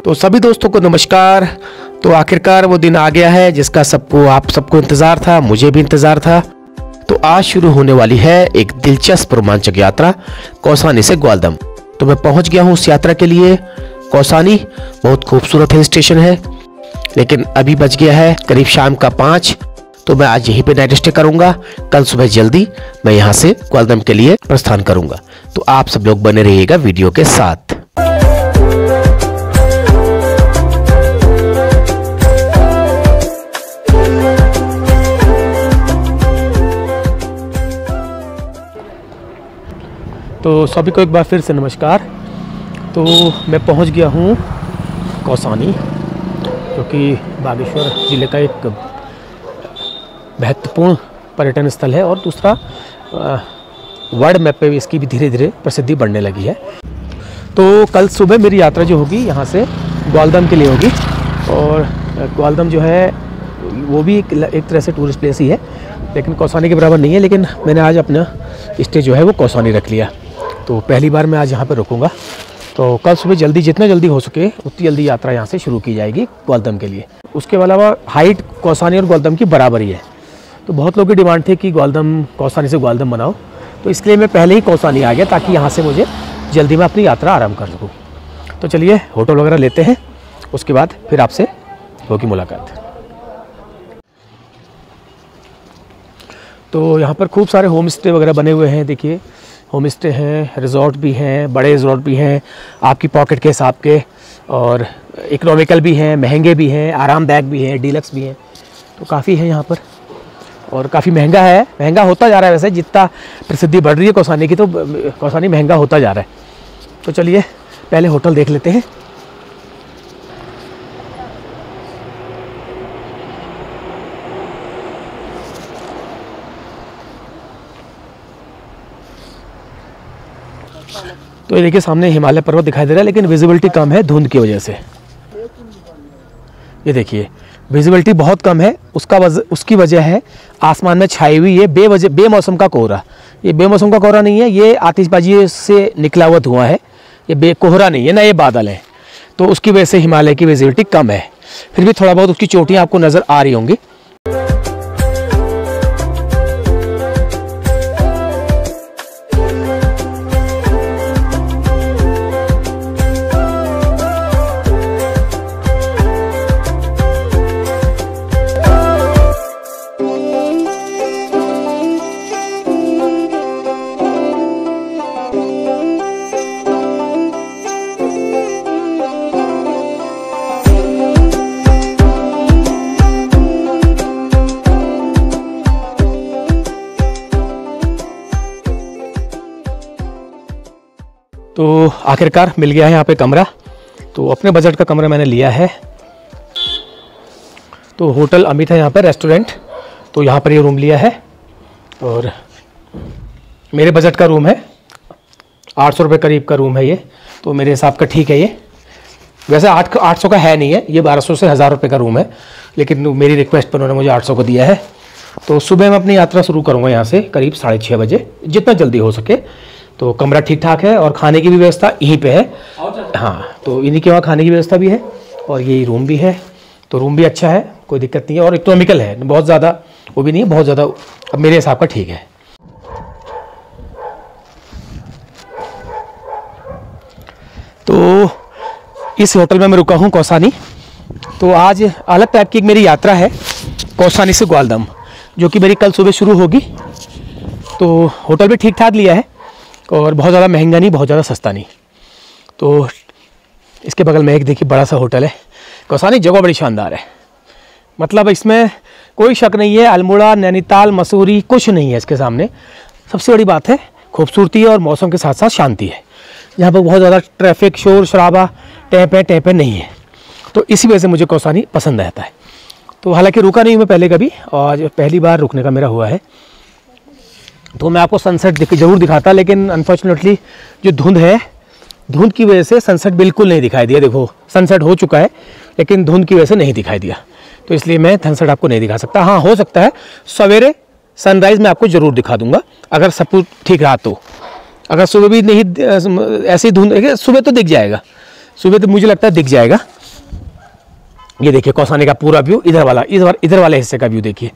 तो सभी दोस्तों को नमस्कार। तो आखिरकार वो दिन आ गया है जिसका आप सबको इंतज़ार था, मुझे भी इंतज़ार था। तो आज शुरू होने वाली है एक दिलचस्प रोमांचक यात्रा कौसानी से ग्वालदम। तो मैं पहुंच गया हूं उस यात्रा के लिए। कौसानी बहुत खूबसूरत हिल स्टेशन है, लेकिन अभी बज गया है करीब शाम का 5। तो मैं आज यहीं पे नाइट स्टे करूंगा। कल सुबह जल्दी मैं यहाँ से ग्वालदम के लिए प्रस्थान करूंगा। तो आप सब लोग बने रहिएगा वीडियो के साथ। तो सभी को एक बार फिर से नमस्कार। तो मैं पहुंच गया हूं कौसानी, जो कि बागेश्वर ज़िले का एक महत्वपूर्ण पर्यटन स्थल है और दूसरा वर्ल्ड मैप पे भी इसकी भी धीरे धीरे प्रसिद्धि बढ़ने लगी है। तो कल सुबह मेरी यात्रा जो होगी यहाँ से ग्वालदम के लिए होगी, और ग्वालदम जो है वो भी एक तरह से टूरिस्ट प्लेस ही है, लेकिन कौसानी के बराबर नहीं है। लेकिन मैंने आज अपना स्टे जो है वो कौसानी रख लिया। तो पहली बार मैं आज यहाँ पर रुकूँगा। तो कल सुबह जल्दी, जितना जल्दी हो सके उतनी जल्दी यात्रा यहाँ से शुरू की जाएगी ग्वालदम के लिए। उसके अलावा हाइट कौसानी और ग्वालदम की बराबर ही है। तो बहुत लोगों की डिमांड थी कि कौसानी से ग्वालदम बनाओ, तो इसलिए मैं पहले ही कौसानी आ गया ताकि यहाँ से मुझे जल्दी में अपनी यात्रा आरम्भ कर सकूँ। तो चलिए होटल वगैरह लेते हैं, उसके बाद फिर आपसे होगी मुलाकात। तो यहाँ पर खूब सारे होम स्टे वगैरह बने हुए हैं। देखिए होम स्टे हैं, रिजॉर्ट भी हैं, बड़े रिजॉर्ट भी हैं आपकी पॉकेट के हिसाब के, और इकोनॉमिकल भी हैं, महंगे भी हैं, आरामदायक भी हैं, डीलक्स भी हैं। तो काफ़ी है यहाँ पर, और काफ़ी महंगा है। महंगा होता जा रहा है वैसे, जितना प्रसिद्धि बढ़ रही है कौसानी की, तो कौसानी महंगा होता जा रहा है। तो चलिए पहले होटल देख लेते हैं। तो ये देखिए सामने हिमालय पर्वत दिखाई दे रहा है, लेकिन विजिबिलिटी कम है धुंध की वजह से। ये देखिए विजिबिलिटी बहुत कम है, उसकी वजह है आसमान में छाई हुई ये बेमौसम का कोहरा। ये बेमौसम का कोहरा नहीं है, ये आतिशबाजी से निकला हुआ धुआं है। ये कोहरा नहीं है ना, ये बादल है। तो उसकी वजह से हिमालय की विजिबिलिटी कम है। फिर भी थोड़ा बहुत उसकी चोटियाँ आपको नज़र आ रही होंगी। तो आखिरकार मिल गया है यहाँ पे कमरा। तो अपने बजट का कमरा मैंने लिया है। तो होटल अमित है यहाँ पे, रेस्टोरेंट। तो यहाँ पर ये रूम लिया है, और मेरे बजट का रूम है। 800 रुपये करीब का रूम है ये। तो मेरे हिसाब का ठीक है ये। वैसे 800 का है नहीं है, ये 1200 से 1000 रुपये का रूम है, लेकिन मेरी रिक्वेस्ट पर उन्होंने मुझे 800 को दिया है। तो सुबह मैं अपनी यात्रा शुरू करूँगा यहाँ से करीब 6:30 बजे, जितना जल्दी हो सके। तो कमरा ठीक ठाक है, और खाने की भी व्यवस्था यहीं पे है। हाँ, तो इन्हीं के वहाँ खाने की व्यवस्था भी है, और ये रूम भी है। तो रूम भी अच्छा है, कोई दिक्कत नहीं है, और इकोनॉमिकल है, बहुत ज़्यादा वो भी नहीं है, बहुत ज़्यादा। अब मेरे हिसाब का ठीक है। तो इस होटल में मैं रुका हूँ कौसानी। तो आज अलग टाइप की एक मेरी यात्रा है कौसानी से ग्वालदम, जो कि मेरी कल सुबह शुरू होगी। तो होटल भी ठीक ठाक लिया है, और बहुत ज़्यादा महंगा नहीं, बहुत ज़्यादा सस्ता नहीं। तो इसके बगल में एक देखिए बड़ा सा होटल है। कौसानी जगह बड़ी शानदार है, मतलब इसमें कोई शक नहीं है। अल्मोड़ा, नैनीताल, मसूरी कुछ नहीं है इसके सामने। सबसे बड़ी बात है खूबसूरती और मौसम के साथ साथ शांति है। यहाँ पर बहुत ज़्यादा ट्रैफिक, शोर शराबा, टेंपे नहीं है। तो इसी वजह से मुझे कौसानी पसंद आता है। तो हालांकि रुका नहीं मैं पहले कभी, और पहली बार रुकने का मेरा हुआ है। तो मैं आपको सनसेट ज़रूर दिखाता, लेकिन अनफॉर्चुनेटली जो धुंध है, धुंध की वजह से सनसेट बिल्कुल नहीं दिखाई दिया। देखो सनसेट हो चुका है, लेकिन धुंध की वजह से नहीं दिखाई दिया। तो इसलिए मैं सनसेट आपको नहीं दिखा सकता। हाँ, हो सकता है सवेरे सनराइज़ मैं आपको ज़रूर दिखा दूंगा, अगर सब कुछ ठीक रहा तो। अगर सुबह भी नहीं ऐसी धुंध, सुबह तो दिख जाएगा, सुबह तो मुझे लगता है दिख जाएगा। ये देखिए कौसानी का पूरा व्यू, इधर वाले हिस्से का व्यू देखिए।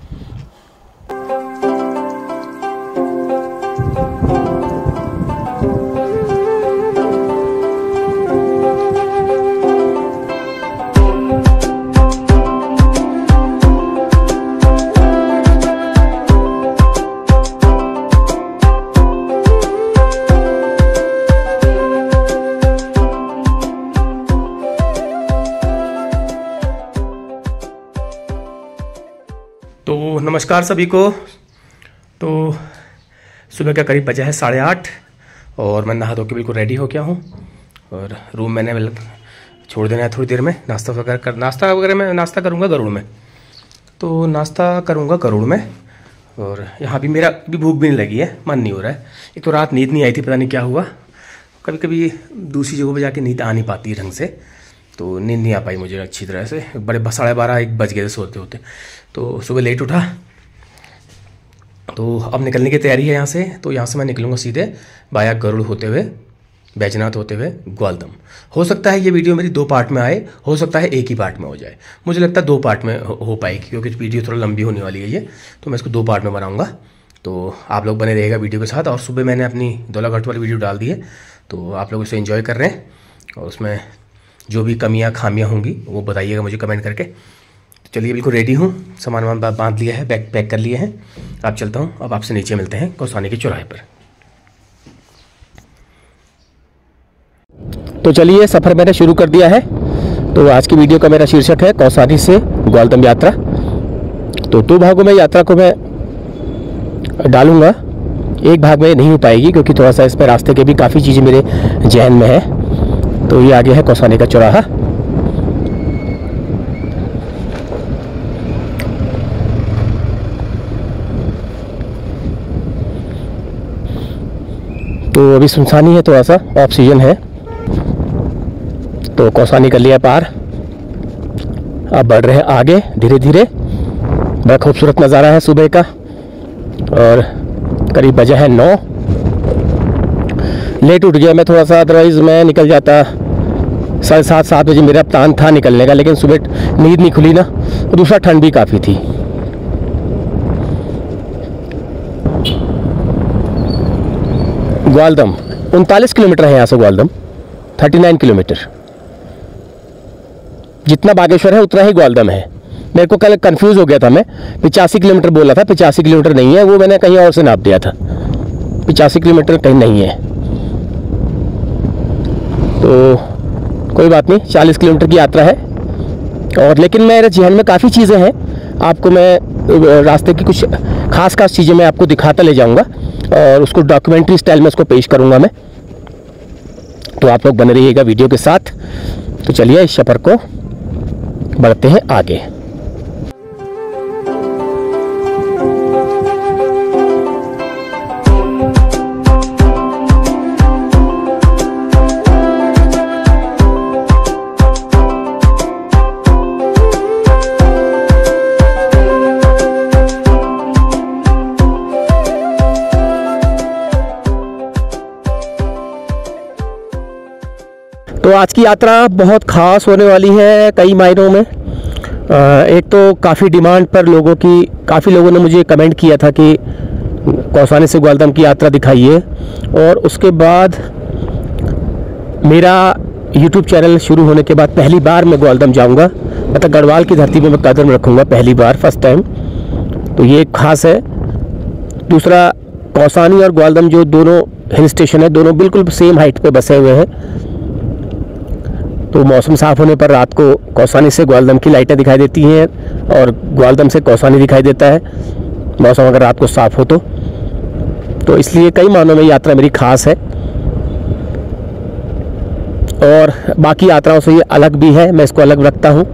तो नमस्कार सभी को। तो सुबह का करीब बजा है 8:30 और मैं नहा धो के बिल्कुल रेडी हो गया हूँ और रूम मैंने छोड़ देना है थोड़ी देर में। नाश्ता वगैरह मैं नाश्ता करूँगा गरुड़ में, तो नाश्ता करूँगा गरुड़ में। और यहाँ भी मेरा भी भूख भी नहीं लगी है, मन नहीं हो रहा है। एक तो रात नींद नहीं आई थी, पता नहीं क्या हुआ। कभी कभी दूसरी जगहों पर जाके नींद आ नहीं पाती ढंग से, तो नींद नहीं आ पाई मुझे अच्छी तरह से। 12:30-1 बज गए थे सोते होते। तो सुबह लेट उठा, तो अब निकलने की तैयारी है यहाँ से। तो यहाँ से मैं निकलूँगा सीधे बाया गरुड़ होते हुए, बैजनाथ होते हुए ग्वालदम। हो सकता है ये वीडियो मेरी 2 पार्ट में आए, हो सकता है एक ही पार्ट में हो जाए। मुझे लगता है 2 पार्ट में हो पाएगी, क्योंकि वीडियो थोड़ा लंबी होने वाली है ये, तो मैं इसको 2 पार्ट में बनाऊँगा। तो आप लोग बने रहेगा वीडियो के साथ। और सुबह मैंने अपनी धौलाघाट वाली वीडियो डाल दी है, तो आप लोग इसे एंजॉय कर रहे हैं। और उसमें जो भी कमियाँ खामियाँ होंगी वो बताइएगा मुझे कमेंट करके। चलिए बिल्कुल रेडी हूँ, सामान बांध लिया है, बैग पैक कर लिए हैं। अब चलता हूँ, अब आपसे नीचे मिलते हैं कौसानी के चौराहे पर। तो चलिए सफ़र मैंने शुरू कर दिया है। तो आज की वीडियो का मेरा शीर्षक है कौसानी से ग्वालदम यात्रा। तो 2 भागों में यात्रा को मैं डालूँगा, एक भाग में नहीं हो पाएगी क्योंकि थोड़ा सा इसमें रास्ते के भी काफ़ी चीज़ें मेरे जहन में है। तो ये आगे है कौसानी का चौराहा। तो अभी सुनसानी है, थोड़ा सा ऑफ सीजन है। तो कौसानी कर लिया पार, अब बढ़ रहे हैं आगे धीरे धीरे। बड़ा खूबसूरत नज़ारा है सुबह का। और करीब बजा है 9। लेट उठ गया मैं थोड़ा सा, अदरवाइज़ मैं निकल जाता 7:30-7 बजे मेरा प्लान था निकलने का, लेकिन सुबह नींद नहीं खुली ना, और दूसरा ठंड भी काफ़ी थी। ग्वालदम 39 किलोमीटर है यहाँ से ग्वालदम, 39 किलोमीटर। जितना बागेश्वर है उतना ही ग्वालदम है। मेरे को कल कंफ्यूज हो गया था, मैं 85 किलोमीटर बोला था, 85 किलोमीटर नहीं है, वो मैंने कहीं और से नाप दिया था। 85 किलोमीटर कहीं नहीं है। तो कोई बात नहीं, 40 किलोमीटर की यात्रा है। और लेकिन मेरे जहन में काफ़ी चीज़ें हैं, आपको मैं रास्ते की कुछ खास चीज़ें मैं आपको दिखाता ले जाऊंगा और उसको डॉक्यूमेंट्री स्टाइल में उसको पेश करूंगा मैं। तो आप लोग बने रहिएगा वीडियो के साथ। तो चलिए इस सफ़र को बढ़ते हैं आगे। तो आज की यात्रा बहुत ख़ास होने वाली है कई मायनों में। एक तो काफ़ी डिमांड पर लोगों की, काफ़ी लोगों ने मुझे कमेंट किया था कि कौसानी से ग्वालदम की यात्रा दिखाइए। और उसके बाद मेरा YouTube चैनल शुरू होने के बाद पहली बार मैं ग्वालदम जाऊंगा, मतलब गढ़वाल की धरती में मैं कदम रखूंगा पहली बार, फर्स्ट टाइम। तो ये एक ख़ास है। दूसरा, कौसानी और ग्वालदम जो दोनों हिल स्टेशन है, दोनों बिल्कुल सेम हाइट पे बसे हुए हैं। तो मौसम साफ़ होने पर रात को कौसानी से ग्वालदम की लाइटें दिखाई देती हैं और ग्वालदम से कौसानी दिखाई देता है, मौसम अगर रात को साफ़ हो तो इसलिए कई मानों में यात्रा मेरी ख़ास है। और बाकी यात्राओं से ये अलग भी है, मैं इसको अलग रखता हूँ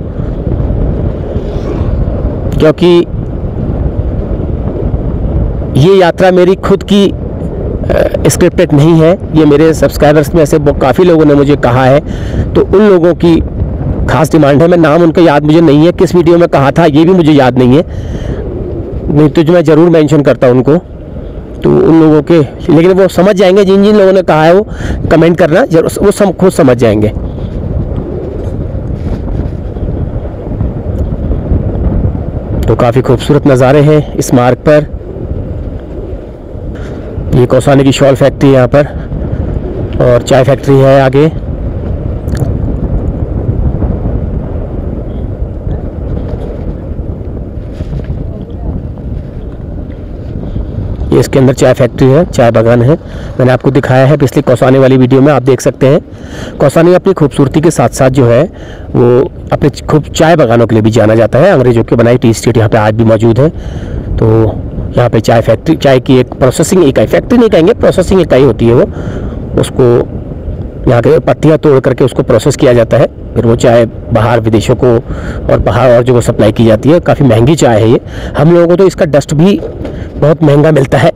क्योंकि ये यात्रा मेरी खुद की स्क्रिप्टेड नहीं है। ये मेरे सब्सक्राइबर्स में से काफ़ी लोगों ने मुझे कहा है, तो उन लोगों की खास डिमांड है। मैं नाम उनका याद मुझे नहीं है, किस वीडियो में कहा था ये भी मुझे याद नहीं है, नहीं तो मैं ज़रूर मेंशन करता उनको। तो उन लोगों के, लेकिन वो समझ जाएंगे, जिन जिन लोगों ने कहा है वो कमेंट करना जरूर, वो खुद समझ जाएंगे। तो काफ़ी खूबसूरत नज़ारे हैं इस मार्ग पर। ये कौसानी की शॉल फैक्ट्री है यहाँ पर, और चाय फैक्ट्री है आगे। ये इसके अंदर चाय फैक्ट्री है, चाय बागान है। मैंने आपको दिखाया है पिछली कौसानी वाली वीडियो में, आप देख सकते हैं। कौसानी अपनी खूबसूरती के साथ साथ जो है वो अपने खूब चाय बागानों के लिए भी जाना जाता है। अंग्रेजों की बनाई टी स्टेट यहाँ पे आज भी मौजूद है। तो यहाँ पे चाय फैक्ट्री, चाय की एक प्रोसेसिंग इकाई, फैक्ट्री नहीं कहेंगे, प्रोसेसिंग इकाई होती है वो। उसको यहाँ के पत्तियाँ तोड़ करके उसको प्रोसेस किया जाता है, फिर वो चाय बाहर विदेशों को और बाहर और जगह सप्लाई की जाती है। काफ़ी महंगी चाय है ये। हम लोगों को तो इसका डस्ट भी बहुत महंगा मिलता है।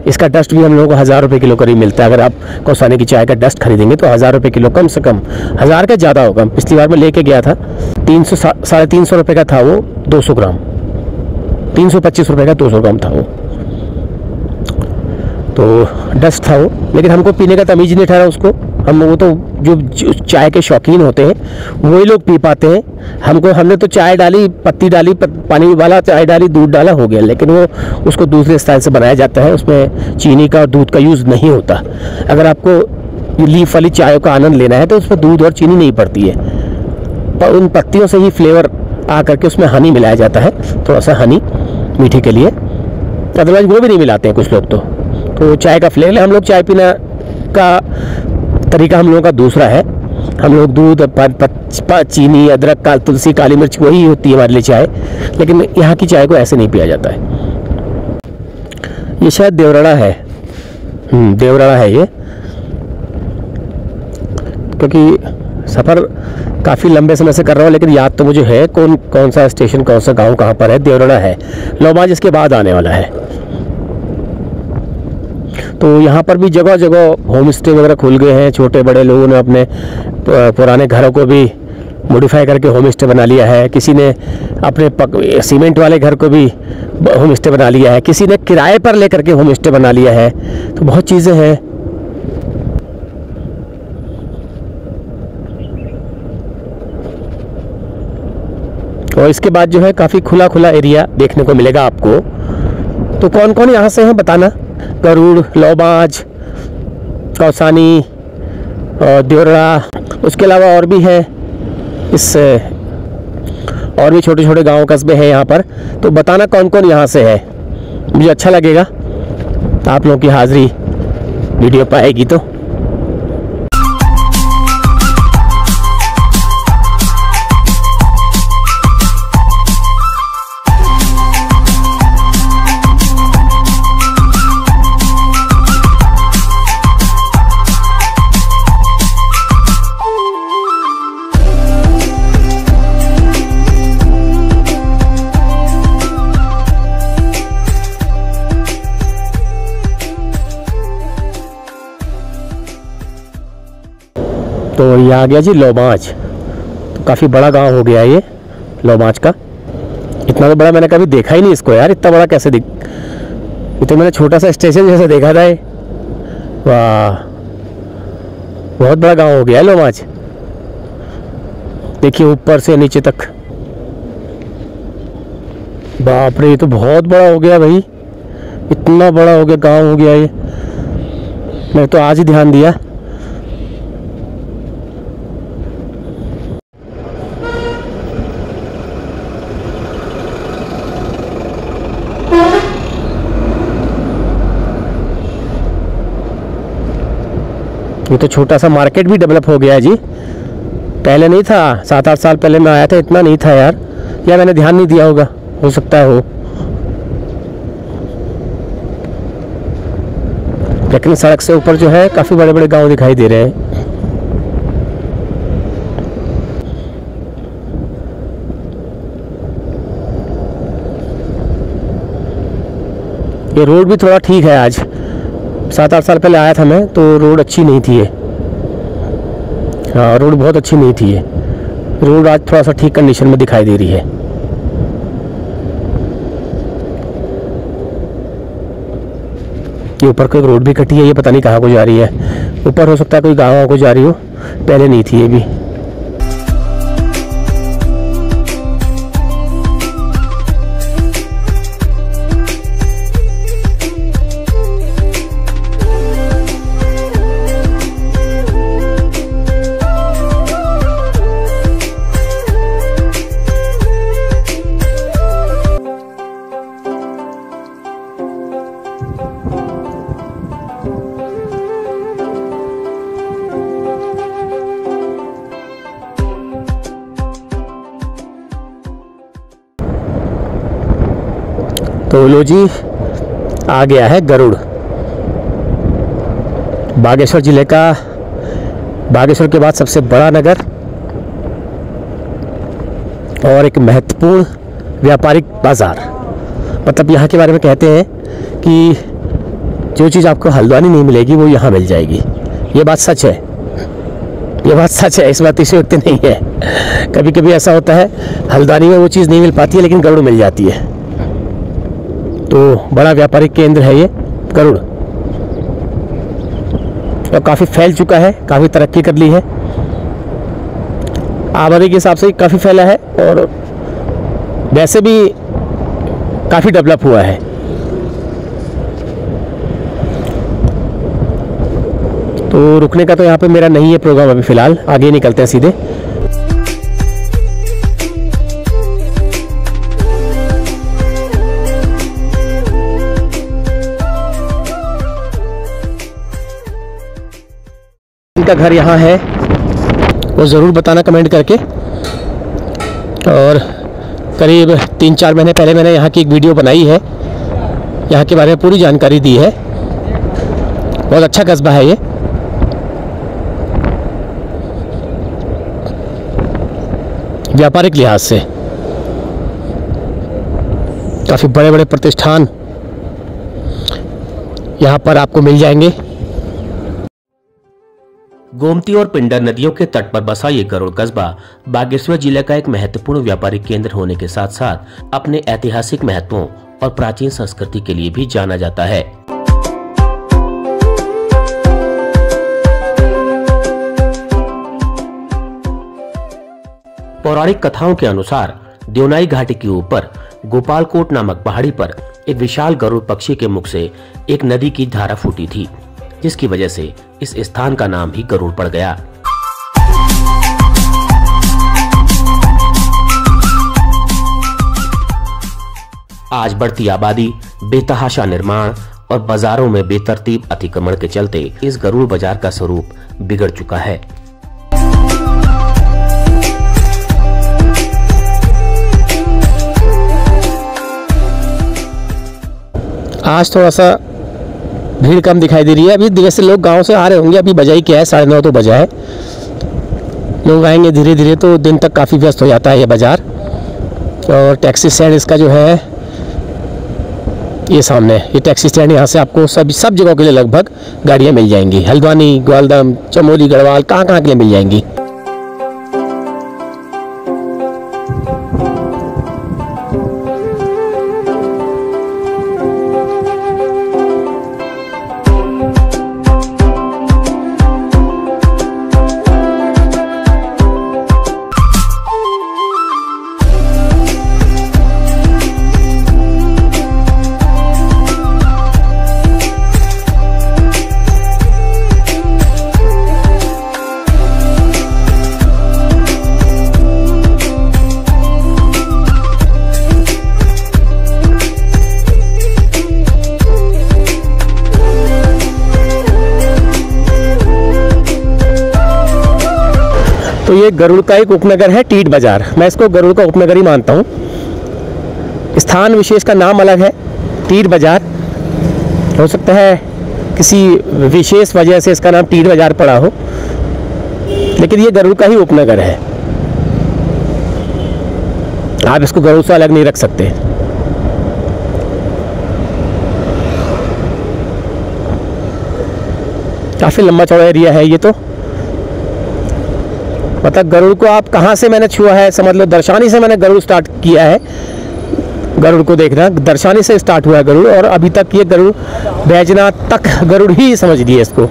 इसका डस्ट भी हम लोगों को 1000 रुपये किलो करीब मिलता है। अगर आप कौसानी की चाय का डस्ट खरीदेंगे तो 1000 रुपये किलो, कम से कम 1000 का ज़्यादा होगा। पिछली बार मैं लेके गया था, 300-350 रुपये का था वो 200 ग्राम, 325 रुपये का 200 ग्राम था वो। तो डस्ट था वो, लेकिन हमको पीने का तमीज़ नहीं ठहरा उसको। हम वो तो जो चाय के शौकीन होते हैं वही लोग पी पाते हैं। हमने तो चाय डाली, पत्ती डाली, पानी वाला चाय डाली, दूध डाला, हो गया। लेकिन वो उसको दूसरे स्टाइल से बनाया जाता है, उसमें चीनी का और दूध का यूज़ नहीं होता। अगर आपको लीफ वाली चाय का आनंद लेना है तो उसमें दूध और चीनी नहीं पड़ती है, पर उन पत्तियों से ही फ्लेवर आ करके उसमें हनी मिलाया जाता है, थोड़ा सा हनी मीठे के लिए। अदरवाइज वो भी नहीं मिलाते हैं कुछ लोग। तो चाय का फ्लेवर, हम लोग चाय पीना का तरीका हम लोगों का दूसरा है। हम लोग दूध, चीनी, अदरक, तुलसी, काली मिर्च, वही होती है हमारे लिए चाय। लेकिन यहाँ की चाय को ऐसे नहीं पिया जाता है। ये शायद देवराड़ा है, देवराड़ा है ये, क्योंकि सफ़र काफ़ी लंबे समय से कर रहा हूँ, लेकिन याद तो मुझे है कौन सा स्टेशन, कौन सा गांव कहाँ पर है। देवराड़ा है, लोबाज इसके बाद आने वाला है। तो यहाँ पर भी जगह जगह होम स्टे वगैरह खुल गए हैं। छोटे बड़े लोगों ने अपने पुराने घरों को भी मॉडिफाई करके होम स्टे बना लिया है। किसी ने अपने सीमेंट वाले घर को भी होम स्टे बना लिया है, किसी ने किराए पर लेकर के होम स्टे बना लिया है। तो बहुत चीज़ें हैं। और इसके बाद जो है काफ़ी खुला खुला एरिया देखने को मिलेगा आपको। तो कौन कौन यहाँ से हैं बताना। गरुड़, लोबाज, कौसानी और देवराड़ा, उसके अलावा और भी है, और भी छोटे छोटे गांव कस्बे हैं यहाँ पर। तो बताना कौन कौन यहाँ से है, मुझे अच्छा लगेगा। आप लोगों की हाज़िरी वीडियो पर आएगी तो। तो ये आ गया जी लोबाज। तो काफ़ी बड़ा गांव हो गया ये लोबाज का। इतना तो बड़ा मैंने कभी देखा ही नहीं इसको यार। इतना बड़ा कैसे ये तो मैंने छोटा सा स्टेशन जैसे देखा था। वाह, बहुत बड़ा गांव हो गया है लोबाज। देखिए ऊपर से नीचे तक, बाप रे, ये तो बहुत बड़ा हो गया भाई। इतना बड़ा हो गया गांव हो गया ये, मैं तो आज ही ध्यान दिया। ये तो छोटा सा मार्केट भी डेवलप हो गया है जी। पहले नहीं था, 7-8 साल पहले मैं आया था, इतना नहीं था यार। या मैंने ध्यान नहीं दिया होगा, हो सकता है हो। लेकिन सड़क से ऊपर जो है काफ़ी बड़े बड़े गांव दिखाई दे रहे हैं। ये रोड भी थोड़ा ठीक है आज। 7-8 साल पहले आया था मैं तो रोड अच्छी नहीं थी ये। हाँ, रोड बहुत अच्छी नहीं थी ये। रोड आज थोड़ा सा ठीक कंडीशन में दिखाई दे रही है। ये ऊपर कोई रोड भी कटी है, ये पता नहीं कहाँ को जा रही है। ऊपर हो सकता है कोई गाँव को जा रही हो, पहले नहीं थी ये भी। तो लो जी, आ गया है गरुड़। बागेश्वर जिले का, बागेश्वर के बाद सबसे बड़ा नगर और एक महत्वपूर्ण व्यापारिक बाज़ार। मतलब यहाँ के बारे में कहते हैं कि जो चीज़ आपको हल्द्वानी नहीं मिलेगी वो यहाँ मिल जाएगी। ये बात सच है, ये बात सच है, इस बात अतिशयोक्ति नहीं है। कभी कभी ऐसा होता है हल्द्वानी में वो चीज़ नहीं मिल पाती है लेकिन गरुड़ मिल जाती है। तो बड़ा व्यापारिक केंद्र है ये गरुड़, और काफ़ी फैल चुका है, काफ़ी तरक्की कर ली है, आबादी के हिसाब से काफ़ी फैला है और वैसे भी काफ़ी डेवलप हुआ है। तो रुकने का तो यहाँ पे मेरा नहीं है प्रोग्राम अभी फ़िलहाल, आगे निकलते हैं सीधे। इनका घर यहाँ है वो ज़रूर बताना कमेंट करके। और करीब 3-4 महीने पहले मैंने यहाँ की एक वीडियो बनाई है, यहाँ के बारे में पूरी जानकारी दी है। बहुत अच्छा कस्बा है ये। व्यापारिक लिहाज से काफ़ी बड़े बड़े प्रतिष्ठान यहाँ पर आपको मिल जाएंगे। गोमती और पिंडर नदियों के तट पर बसा ये गरुड़ कस्बा बागेश्वर जिले का एक महत्वपूर्ण व्यापारिक केंद्र होने के साथ साथ अपने ऐतिहासिक महत्वों और प्राचीन संस्कृति के लिए भी जाना जाता है। पौराणिक कथाओं के अनुसार देवनाई घाटी के ऊपर गोपालकोट नामक पहाड़ी पर एक विशाल गरुड़ पक्षी के मुख से एक नदी की धारा फूटी थी, जिसकी वजह से इस स्थान का नाम भी गरुड़ पड़ गया। आज बढ़ती आबादी, बेतहाशा निर्माण और बाजारों में बेतरतीब अतिक्रमण के चलते इस गरुड़ बाजार का स्वरूप बिगड़ चुका है। आज थोड़ा सा भीड़ कम दिखाई दे रही है। अभी जैसे लोग गांव से आ रहे होंगे, अभी बजा ही क्या है, 9:30 तो बजा है। लोग आएंगे धीरे धीरे तो दिन तक काफ़ी व्यस्त हो जाता है ये बाज़ार। और टैक्सी स्टैंड इसका जो है ये सामने, ये टैक्सी स्टैंड, यहाँ से आपको सब जगहों के लिए लगभग गाड़ियाँ मिल जाएंगी। हल्द्वानी, ग्वालदम, चमोली, गढ़वाल, कहाँ के लिए मिल जाएंगी। तो ये गरुड़ का एक उपनगर है टीट बाजार। मैं इसको गरुड़ का उपनगर ही मानता हूँ। स्थान विशेष का नाम अलग है, टीट बाजार। हो सकता है किसी विशेष वजह से इसका नाम टीट बाजार पड़ा हो, लेकिन ये गरुड़ का ही उपनगर है। आप इसको गरुड़ से अलग नहीं रख सकते। काफ़ी लंबा चौड़ा एरिया है ये तो। मतलब गरुड़ को आप कहाँ से मैंने छुआ है, समझ लो दर्शानी से मैंने गरुड़ स्टार्ट किया है। गरुड़ को देखना दर्शानी से स्टार्ट हुआ है गरुड़, और अभी तक ये गरुड़ बैजनाथ तक गरुड़ ही समझ लिए इसको।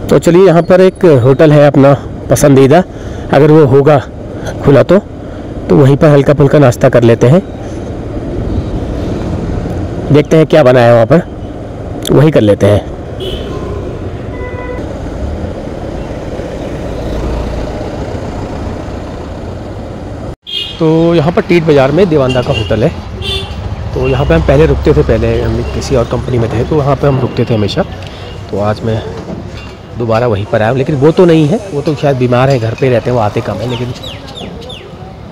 तो चलिए, यहाँ पर एक होटल है अपना पसंदीदा, अगर वो होगा खुला तो वहीं पर हल्का फुल्का नाश्ता कर लेते हैं। देखते हैं क्या बना है वहाँ पर, वही कर लेते हैं। तो यहाँ पर टीट बाज़ार में देवानदा का होटल है। तो यहाँ पे हम पहले रुकते थे, पहले हम किसी और कंपनी में थे तो वहाँ पे हम रुकते थे हमेशा। तो आज मैं दोबारा वहीं पर आया हूँ, लेकिन वो तो नहीं है, वो तो शायद बीमार है, घर पे रहते हैं, वो आते कम है, लेकिन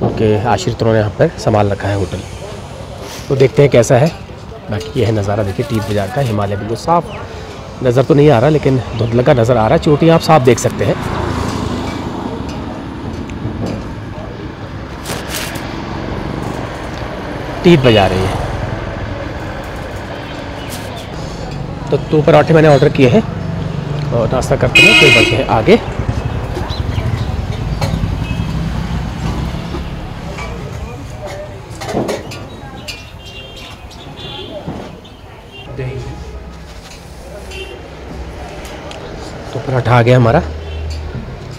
उनके आश्रितों ने यहाँ पर संभाल रखा है होटल। तो देखते हैं कैसा है। बाकी ये है नज़ारा, देखिए टीट बाज़ार का। हिमालय बिल्कुल साफ नज़र तो नहीं आ रहा, लेकिन धुंधला का नज़र आ रहा है। चोटियाँ आप साफ देख सकते हैं। टीट बाज़ार है ये। तो 2 पराठे मैंने ऑर्डर किए हैं और नाश्ता करते हैं, फिर बढ़ते हैं आगे। तो पराठा आ गया हमारा,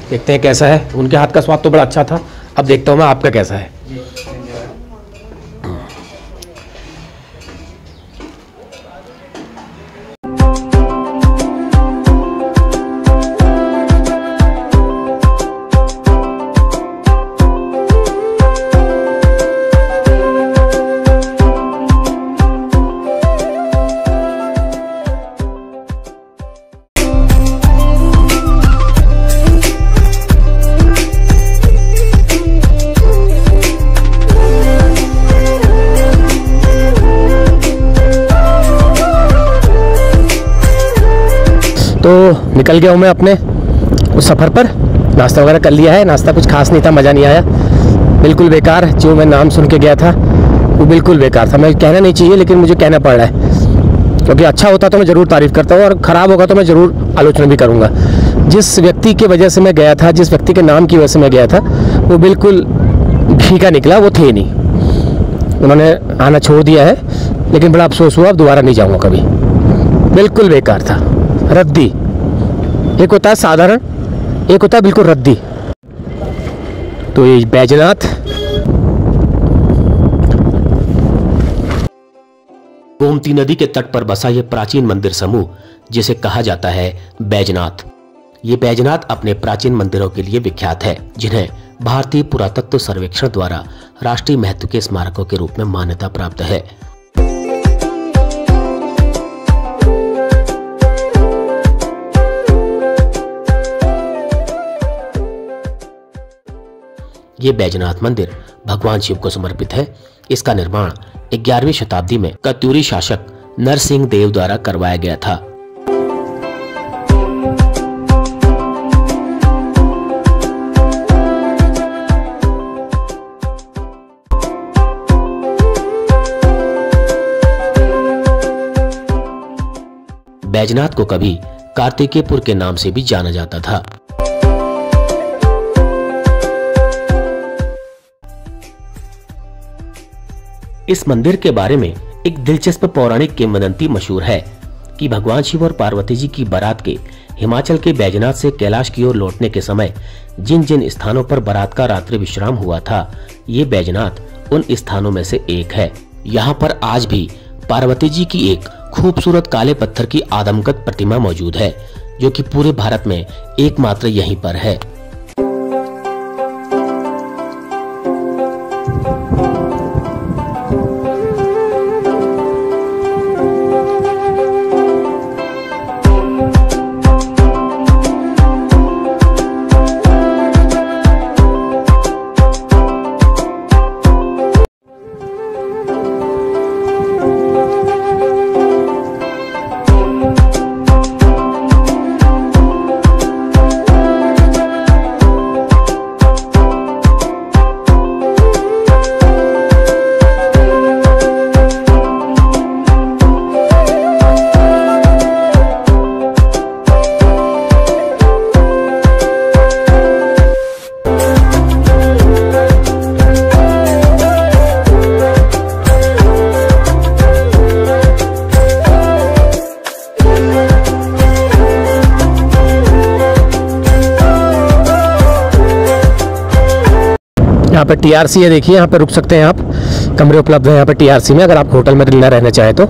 देखते हैं कैसा है। उनके हाथ का स्वाद तो बड़ा अच्छा था, अब देखता हूँ मैं आपका कैसा है। तो निकल गया हूँ मैं अपने उस सफ़र पर। नाश्ता वगैरह कर लिया है। नाश्ता कुछ खास नहीं था, मज़ा नहीं आया, बिल्कुल बेकार। जो मैं नाम सुन के गया था वो बिल्कुल बेकार था। मैं कहना नहीं चाहिए, लेकिन मुझे कहना पड़ रहा है, क्योंकि अच्छा होता तो मैं ज़रूर तारीफ़ करता हूँ और ख़राब होगा तो मैं ज़रूर आलोचना भी करूँगा। जिस व्यक्ति की वजह से मैं गया था, जिस व्यक्ति के नाम की वजह से मैं गया था, वो बिल्कुल फीका निकला, वो थे नहीं। उन्होंने आना छोड़ दिया है, लेकिन बड़ा अफसोस हुआ, अब दोबारा नहीं जाऊँगा कभी। बिल्कुल बेकार था, रद्दी। एक होता है साधारण, एक होता है बिल्कुल रद्दी। तो ये बैजनाथ, गोमती नदी के तट पर बसा यह प्राचीन मंदिर समूह, जिसे कहा जाता है बैजनाथ। ये बैजनाथ अपने प्राचीन मंदिरों के लिए विख्यात है, जिन्हें भारतीय पुरातत्व सर्वेक्षण द्वारा राष्ट्रीय महत्व के स्मारकों के रूप में मान्यता प्राप्त है। ये बैजनाथ मंदिर भगवान शिव को समर्पित है। इसका निर्माण 11वीं शताब्दी में कत्यूरी शासक नरसिंह देव द्वारा करवाया गया था। बैजनाथ को कभी कार्तिकेयपुर के नाम से भी जाना जाता था। इस मंदिर के बारे में एक दिलचस्प पौराणिक किंवदंती मशहूर है कि भगवान शिव और पार्वती जी की बारात के हिमाचल के बैजनाथ से कैलाश की ओर लौटने के समय जिन जिन स्थानों पर बारात का रात्रि विश्राम हुआ था, ये बैजनाथ उन स्थानों में से एक है। यहाँ पर आज भी पार्वती जी की एक खूबसूरत काले पत्थर की आदमकद प्रतिमा मौजूद है, जो कि पूरे भारत में एकमात्र यहीं पर है। यहाँ पर टीआरसी है, देखिए यहाँ पर रुक सकते हैं आप। कमरे उपलब्ध हैं यहाँ पर टीआरसी में, अगर आप होटल में न रहना चाहें तो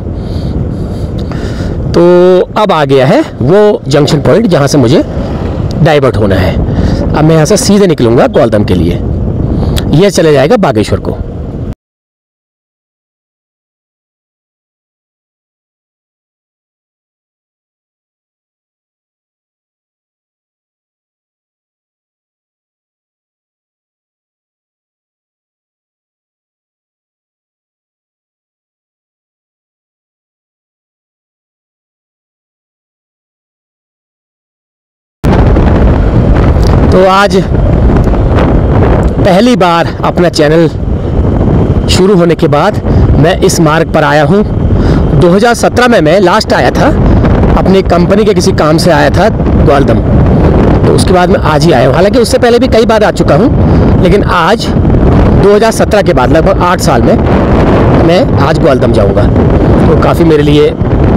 अब आ गया है वो जंक्शन पॉइंट जहाँ से मुझे डाइवर्ट होना है। अब मैं यहाँ से सीधे निकलूँगा ग्वालदम के लिए, यह चले जाएगा बागेश्वर को। तो आज पहली बार अपना चैनल शुरू होने के बाद मैं इस मार्ग पर आया हूँ। 2017 में मैं लास्ट आया था, अपनी कंपनी के किसी काम से आया था ग्वालदम। तो उसके बाद मैं आज ही आया हूँ। हालांकि उससे पहले भी कई बार आ चुका हूँ, लेकिन आज 2017 के बाद लगभग 8 साल में मैं आज ग्वालदम जाऊँगा। तो काफ़ी मेरे लिए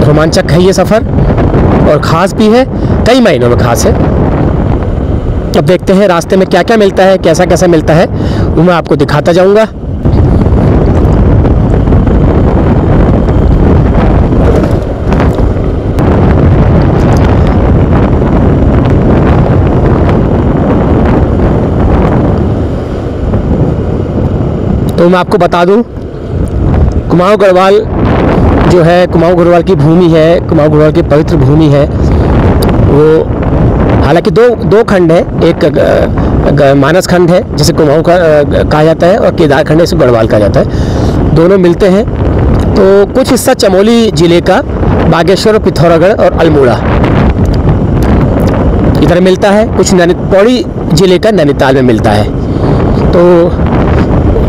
रोमांचक है ये सफ़र, और ख़ास भी है, कई महीनों में ख़ास है। अब देखते हैं रास्ते में क्या क्या मिलता है, कैसा कैसा मिलता है, वो मैं आपको दिखाता जाऊँगा। तो मैं आपको बता दूं, कुमाऊं गढ़वाल जो है, कुमाऊं गढ़वाल की भूमि है, कुमाऊं गढ़वाल की पवित्र भूमि है। वो हालांकि दो खंड है, एक मानस खंड है जिसे कुमाऊं का कहा जाता है, और केदार खंड है जिसे गढ़वाल कहा जाता है। दोनों मिलते हैं। तो कुछ हिस्सा चमोली ज़िले का बागेश्वर, पिथौरागढ़ और अल्मोड़ा इधर मिलता है। कुछ पौड़ी ज़िले का नैनीताल में मिलता है। तो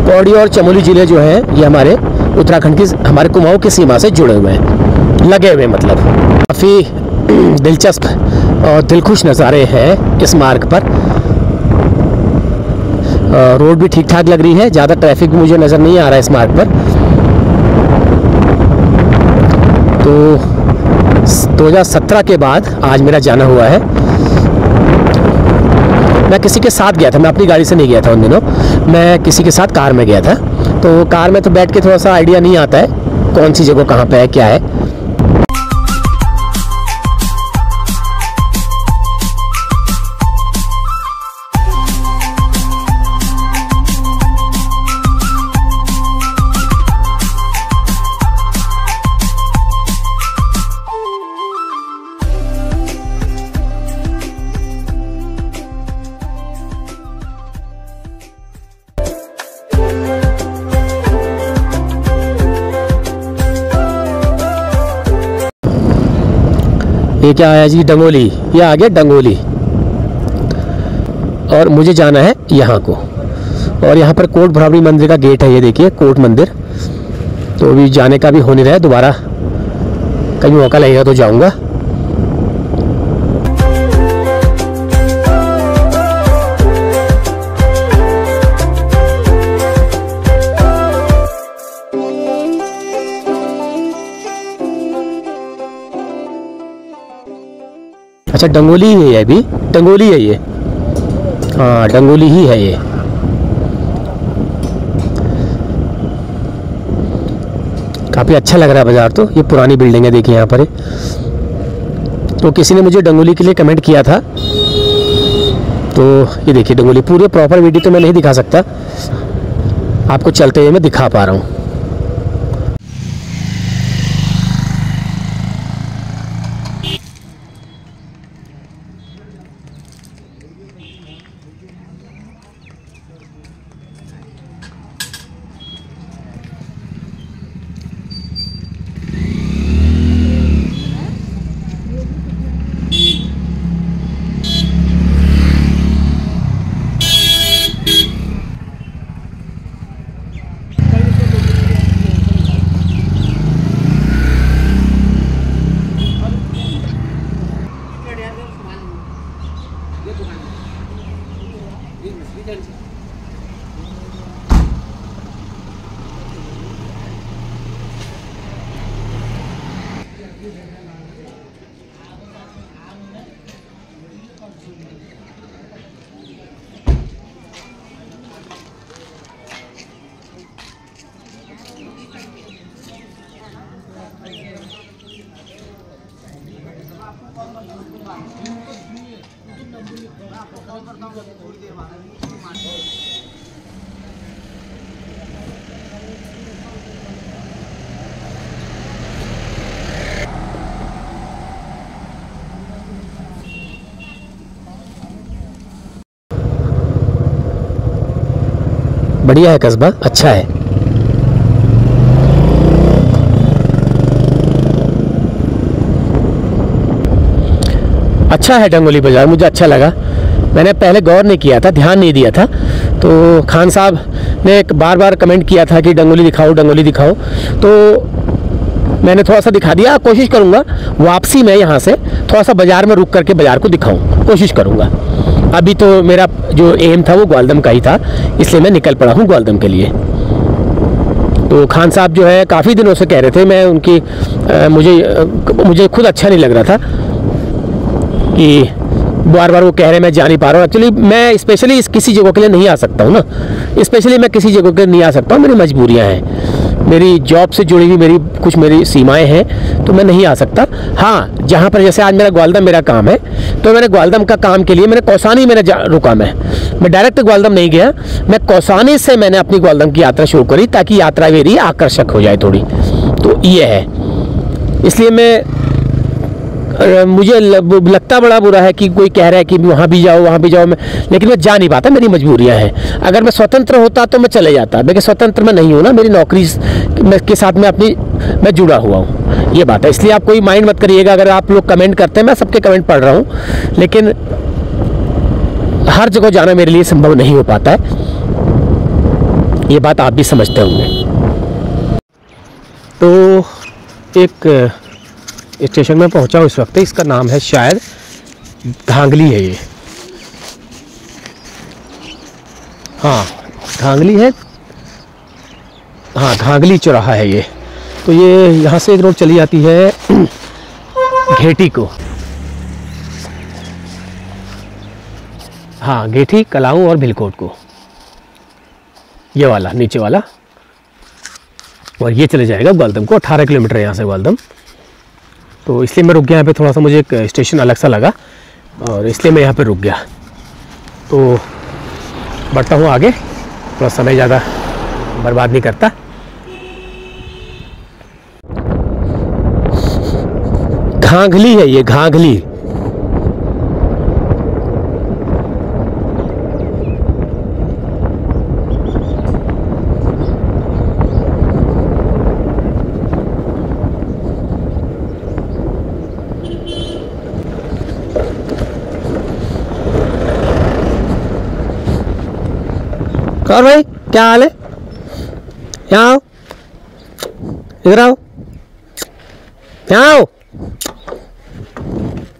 पौड़ी और चमोली ज़िले जो हैं ये हमारे उत्तराखंड की, हमारे कुमाऊं की सीमा से जुड़े हुए हैं, लगे हुए मतलब। काफ़ी दिलचस्प और दिलखुश नज़ारे हैं इस मार्ग पर। रोड भी ठीक ठाक लग रही है, ज़्यादा ट्रैफिक भी मुझे नज़र नहीं आ रहा है इस मार्ग पर। तो 2017 के बाद आज मेरा जाना हुआ है। मैं किसी के साथ गया था, मैं अपनी गाड़ी से नहीं गया था उन दिनों, मैं किसी के साथ कार में गया था। तो कार में तो बैठ के थोड़ा सा आइडिया नहीं आता है कौन सी जगह कहाँ पे है, क्या है। ये क्या आया जी, डंगोली। ये आ गया डंगोली, और मुझे जाना है यहाँ को। और यहाँ पर कोट भरावरी मंदिर का गेट है, ये देखिए कोट मंदिर। तो अभी जाने का भी हो नहीं रहा है, दोबारा कहीं मौका लगेगा तो जाऊँगा। अच्छा, डंगोली ही है, अभी डंगोली है ये। हाँ, डंगोली ही है ये। काफ़ी अच्छा लग रहा है बाज़ार। तो ये पुरानी बिल्डिंग है, देखिए यहाँ पर। तो किसी ने मुझे डंगोली के लिए कमेंट किया था। तो ये देखिए डंगोली। पूरे प्रॉपर वीडियो तो मैं नहीं दिखा सकता, आपको चलते हुए मैं दिखा पा रहा हूँ। बढ़िया है कस्बा, अच्छा है। अच्छा है डंगोली बाज़ार, मुझे अच्छा लगा। मैंने पहले गौर नहीं किया था, ध्यान नहीं दिया था। तो खान साहब ने बार बार कमेंट किया था कि डंगोली दिखाओ डंगोली दिखाओ, तो मैंने थोड़ा सा दिखा दिया। कोशिश करूँगा वापसी में यहाँ से थोड़ा सा बाज़ार में रुक करके बाज़ार को दिखाऊँ, कोशिश करूँगा। अभी तो मेरा जो एम था वो ग्वालदम का ही था, इसलिए मैं निकल पड़ा हूँ ग्वालदम के लिए। तो खान साहब जो है काफ़ी दिनों से कह रहे थे, मैं उनकी मुझे खुद अच्छा नहीं लग रहा था कि बार बार वो कह रहे हैं मैं जा नहीं पा रहा हूँ। एक्चुअली मैं स्पेशली किसी जगह के लिए नहीं आ सकता हूँ ना, स्पेशली मैं किसी जगह के लिए नहीं आ सकता हूँ, मेरी मजबूरियाँ हैं, मेरी जॉब से जुड़ी हुई मेरी सीमाएं हैं, तो मैं नहीं आ सकता। हाँ, जहाँ पर जैसे आज मेरा ग्वालदम मेरा काम है, तो मैंने ग्वालदम का काम के लिए मैंने कौसानी रुका। मैं डायरेक्ट ग्वालदम नहीं गया, मैं कौसानी से मैंने अपनी ग्वालदम की यात्रा शुरू करी ताकि यात्रा मेरी आकर्षक हो जाए थोड़ी। तो ये है, इसलिए मुझे लगता बड़ा बुरा है कि कोई कह रहा है कि वहाँ भी जाओ लेकिन मैं जा नहीं पाता, मेरी मजबूरियाँ हैं। अगर मैं स्वतंत्र होता तो मैं चले जाता, लेकिन स्वतंत्र मैं नहीं हूँ ना, मेरी नौकरी के साथ मैं जुड़ा हुआ हूँ, ये बात है। इसलिए आप कोई माइंड मत करिएगा अगर आप लोग कमेंट करते हैं, मैं सबके कमेंट पढ़ रहा हूँ, लेकिन हर जगह जाना मेरे लिए संभव नहीं हो पाता है, ये बात आप भी समझते होंगे। तो एक स्टेशन में पहुंचा हूँ इस वक्त, इसका नाम है शायद घांगली है ये, हाँ घांगली है, हाँ घांगली चौराहा है ये। तो ये यहाँ से एक रोड चली जाती है घेटी को, हाँ घेटी, कलाऊ और भिलकोट को, ये वाला नीचे वाला, और ये चले जाएगा ग्वालदम को। 18 किलोमीटर है यहाँ से ग्वालदम। तो इसलिए मैं रुक गया यहाँ पे, थोड़ा सा मुझे एक स्टेशन अलग सा लगा और इसलिए मैं यहाँ पे रुक गया। तो बढ़ता हूँ आगे, थोड़ा समय ज़्यादा बर्बाद नहीं करता। घांगली है ये, घांगली। और भाई क्या हाल है? यहाँ आओ, इधर आओ, यहाँ आओ,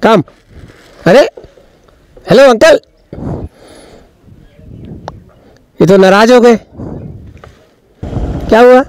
कम। अरे हेलो अंकल, ये तो नाराज हो गए, क्या हुआ?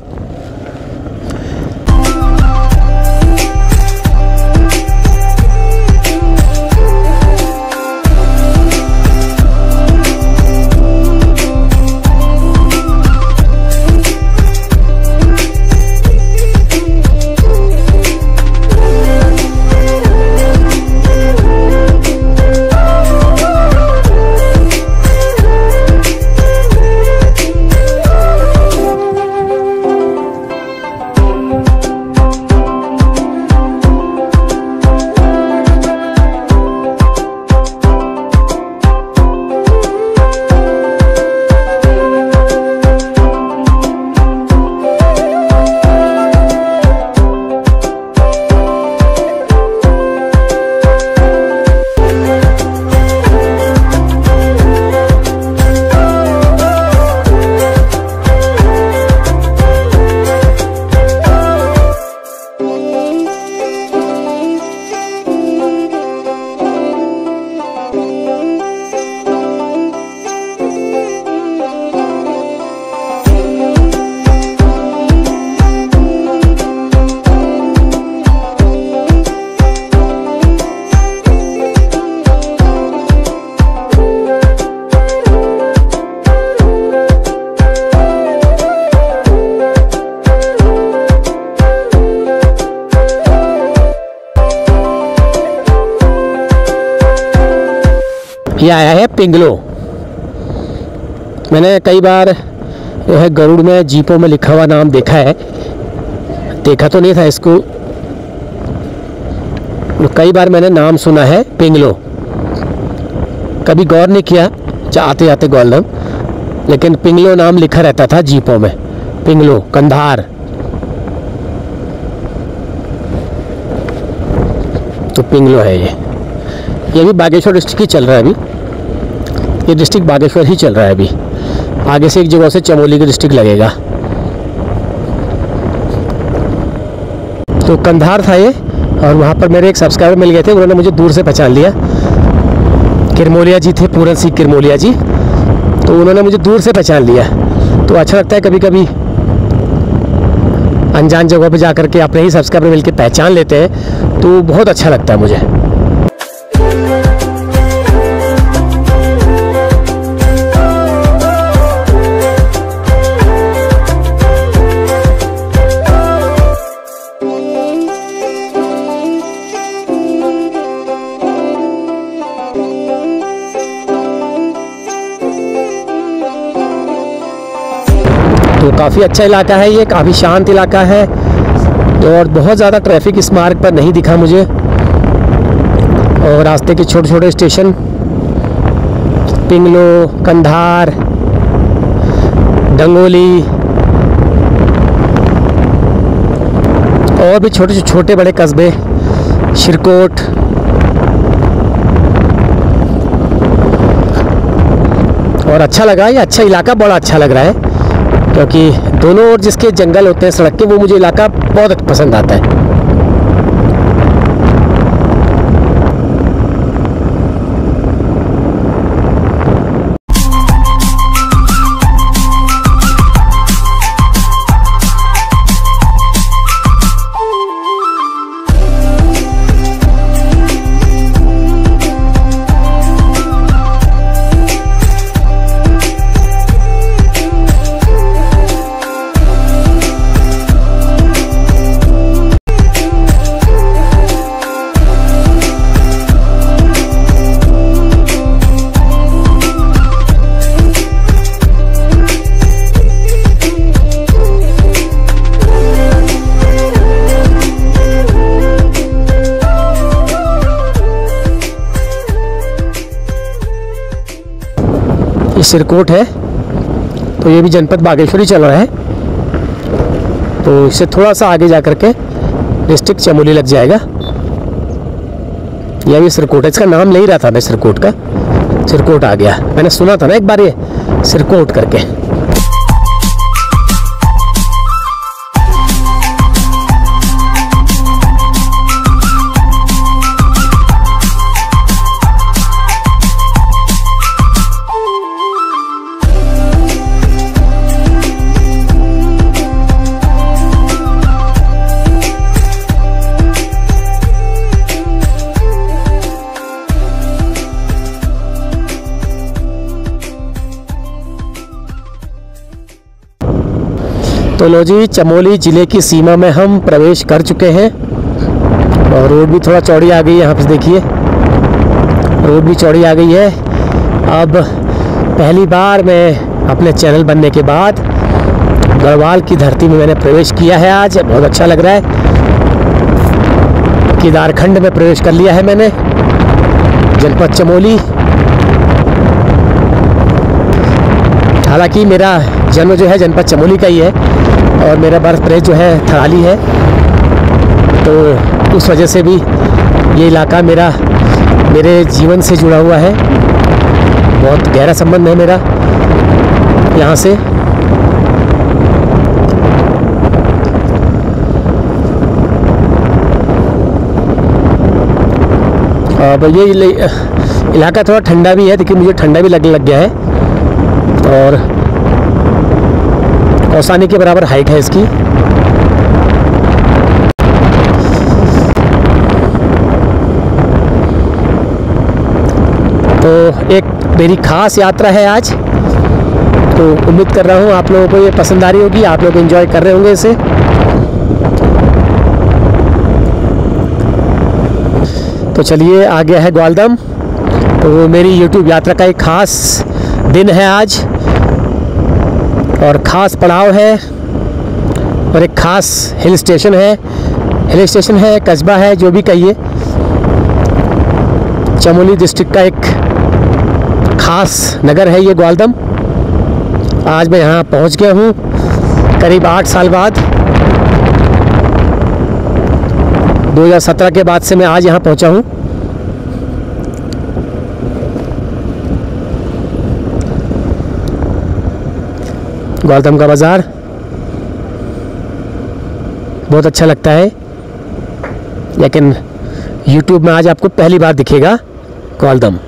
ये आया है पिंगलो। मैंने कई बार जो है गरुड़ में जीपों में लिखा हुआ नाम देखा है, देखा तो नहीं था इसको, कई बार मैंने नाम सुना है पिंगलो, कभी गौर नहीं किया आते आते ग्वालदम, लेकिन पिंगलो नाम लिखा रहता था जीपों में, पिंगलो कंधार। तो पिंगलो है ये भी बागेश्वर डिस्ट्रिक्ट ही चल रहा है अभी, ये डिस्ट्रिक्ट बागेश्वर ही चल रहा है अभी। आगे से एक जगह से चमोली का डिस्ट्रिक्ट लगेगा। तो कंधार था ये, और वहाँ पर मेरे एक सब्सक्राइबर मिल गए थे, उन्होंने मुझे दूर से पहचान लिया। किरमोलिया जी थे, पूरन सिंह किरमोलिया जी, तो उन्होंने मुझे दूर से पहचान लिया। तो अच्छा लगता है कभी कभी अनजान जगहों पे जाकर के अपने ही सब्सक्राइबर मिलकर पहचान लेते हैं, तो बहुत अच्छा लगता है मुझे। तो काफ़ी अच्छा इलाका है ये, काफ़ी शांत इलाका है और बहुत ज़्यादा ट्रैफिक इस मार्ग पर नहीं दिखा मुझे। और रास्ते के छोटे छोटे स्टेशन, पिंगलो, कंधार, डंगोली और भी छोटे छोटे बड़े कस्बे, शिरकोट, और अच्छा लगा। ये अच्छा इलाका बड़ा अच्छा लग रहा है, क्योंकि दोनों ओर जिसके जंगल होते हैं सड़क के, वो मुझे इलाका बहुत पसंद आता है। सिरकोट है, तो ये भी जनपद बागेश्वर ही चल रहा है। तो इससे थोड़ा सा आगे जाकर के डिस्ट्रिक्ट चमोली लग जाएगा। यह भी सिरकोट है, इसका नाम ले ही रहा था मैं सिरकोट का, सिरकोट आ गया। मैंने सुना था ना एक बार ये सिरकोट करके। तो लो जी, चमोली ज़िले की सीमा में हम प्रवेश कर चुके हैं और रोड भी थोड़ा चौड़ी आ गई है। यहाँ पे देखिए रोड भी चौड़ी आ गई है। अब पहली बार मैं अपने चैनल बनने के बाद गढ़वाल की धरती में मैंने प्रवेश किया है। आज बहुत अच्छा लग रहा है। केदारखंड में प्रवेश कर लिया है मैंने, जनपद चमोली। हालांकि मेरा जन्म जो है जनपद चमोली का ही है और मेरा बर्थ प्लेस जो है थराली है, तो उस वजह से भी ये इलाका मेरे जीवन से जुड़ा हुआ है। बहुत गहरा संबंध है मेरा यहाँ से। अब ये इलाका थोड़ा ठंडा भी है, देखिए मुझे ठंडा भी लगने लग गया है। और कौसानी के बराबर हाइट है इसकी। तो एक मेरी खास यात्रा है आज, तो उम्मीद कर रहा हूँ आप लोगों को ये पसंद आ रही होगी, आप लोग एंजॉय कर रहे होंगे इसे। तो चलिए, आ गया है ग्वालदम। तो मेरी YouTube यात्रा का एक खास दिन है आज और ख़ास पड़ाव है और एक ख़ास हिल स्टेशन है, कस्बा है, जो भी कहिए। चमोली डिस्ट्रिक्ट का एक ख़ास नगर है ये ग्वालदम। आज मैं यहाँ पहुँच गया हूँ करीब 8 साल बाद। 2017 के बाद से मैं आज यहाँ पहुँचा हूँ। ग्वालदम का बाज़ार बहुत अच्छा लगता है, लेकिन YouTube में आज आपको पहली बार दिखेगा ग्वालदम।